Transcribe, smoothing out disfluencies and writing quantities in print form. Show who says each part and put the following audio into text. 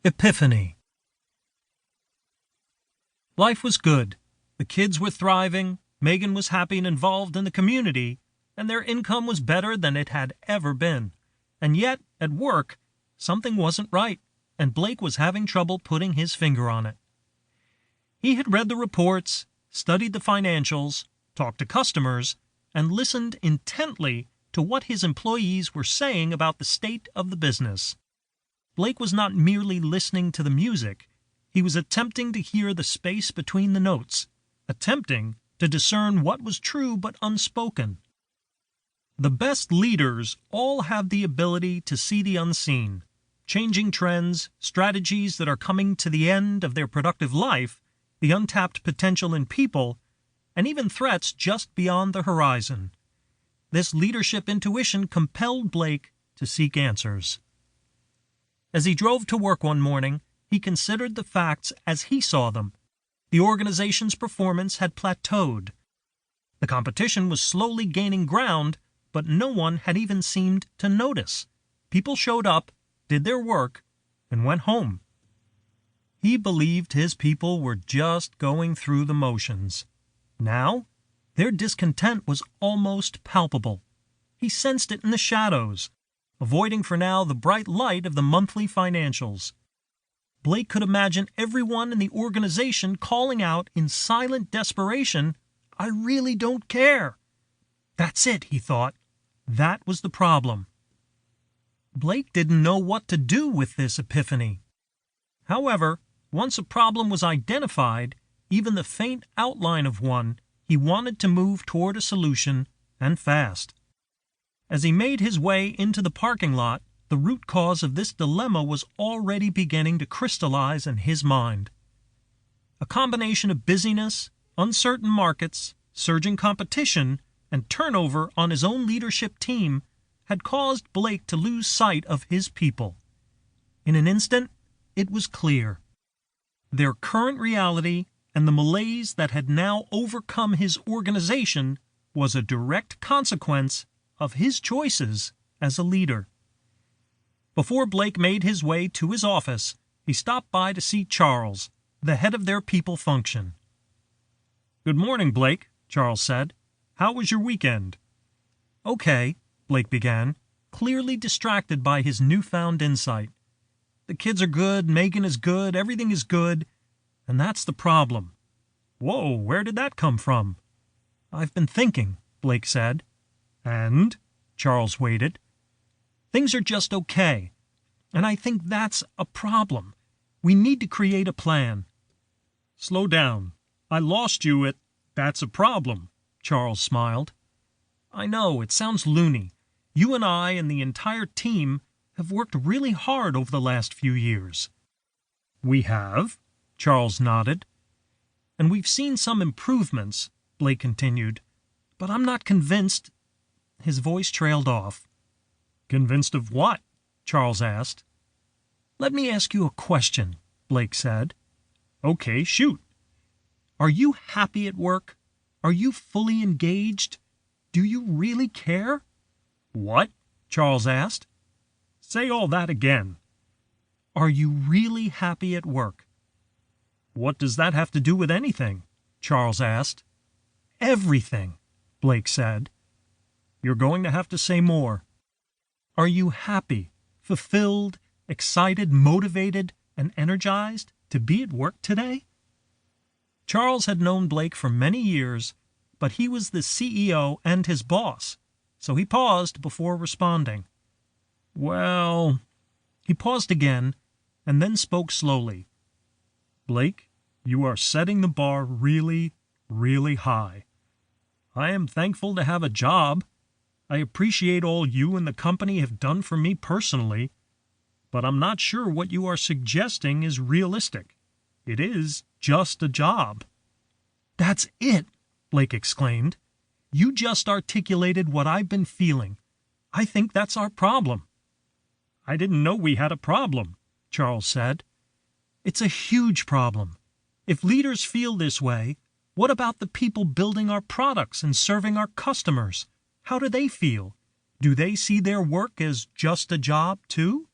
Speaker 1: Epiphany. Life was good. The kids were thriving, Megan was happy and involved in the community, and their income was better than it had ever been. And yet, at work, something wasn't right, and Blake was having trouble putting his finger on it. He had read the reports, studied the financials, talked to customers, and listened intently to what his employees were saying about the state of the business. Blake was not merely listening to the music, he was attempting to hear the space between the notes, attempting to discern what was true but unspoken. The best leaders all have the ability to see the unseen, changing trends, strategies that are coming to the end of their productive life, the untapped potential in people, and even threats just beyond the horizon. This leadership intuition compelled Blake to seek answers. As he drove to work one morning, he considered the facts as he saw them. The organization's performance had plateaued. The competition was slowly gaining ground, but no one had even seemed to notice. People showed up, did their work, and went home. He believed his people were just going through the motions. Now, their discontent was almost palpable. He sensed it in the shadows, avoiding for now the bright light of the monthly financials. Blake could imagine everyone in the organization calling out in silent desperation, "I really don't care." That's it, he thought. That was the problem. Blake didn't know what to do with this epiphany. However, once a problem was identified, even the faint outline of one, he wanted to move toward a solution, and fast. As he made his way into the parking lot, the root cause of this dilemma was already beginning to crystallize in his mind. A combination of busyness, uncertain markets, surging competition, and turnover on his own leadership team had caused Blake to lose sight of his people. In an instant, it was clear. Their current reality and the malaise that had now overcome his organization was a direct consequence of his choices as a leader. Before Blake made his way to his office, he stopped by to see Charles, the head of their people function. "Good morning, Blake," Charles said. "How was your weekend?" "Okay," Blake began, clearly distracted by his newfound insight. "The kids are good, Megan is good, everything is good, and that's the problem." "Whoa, where did that come from?" "I've been thinking," Blake said. "And?" Charles waited. "Things are just okay, and I think that's a problem. We need to create a plan." "Slow down. I lost you at 'that's a problem,'" Charles smiled. "I know, it sounds loony. You and I and the entire team have worked really hard over the last few years." "We have?" Charles nodded. "And we've seen some improvements," Blake continued. "But I'm not convinced—" His voice trailed off. "Convinced of what?" Charles asked. "Let me ask you a question," Blake said. "Okay, shoot." "Are you happy at work? Are you fully engaged? Do you really care?" "What?" Charles asked. "Say all that again." "Are you really happy at work?" "What does that have to do with anything?" Charles asked. "Everything," Blake said. "You're going to have to say more." "Are you happy, fulfilled, excited, motivated, and energized to be at work today?" Charles had known Blake for many years, but he was the CEO and his boss, so he paused before responding. "Well..." He paused again, and then spoke slowly. "Blake, you are setting the bar really, really high. I am thankful to have a job. I appreciate all you and the company have done for me personally, but I'm not sure what you are suggesting is realistic. It is just a job." "That's it!" Blake exclaimed. "You just articulated what I've been feeling. I think that's our problem." "I didn't know we had a problem," Charles said. "It's a huge problem. If leaders feel this way, what about the people building our products and serving our customers? How do they feel? Do they see their work as just a job, too?"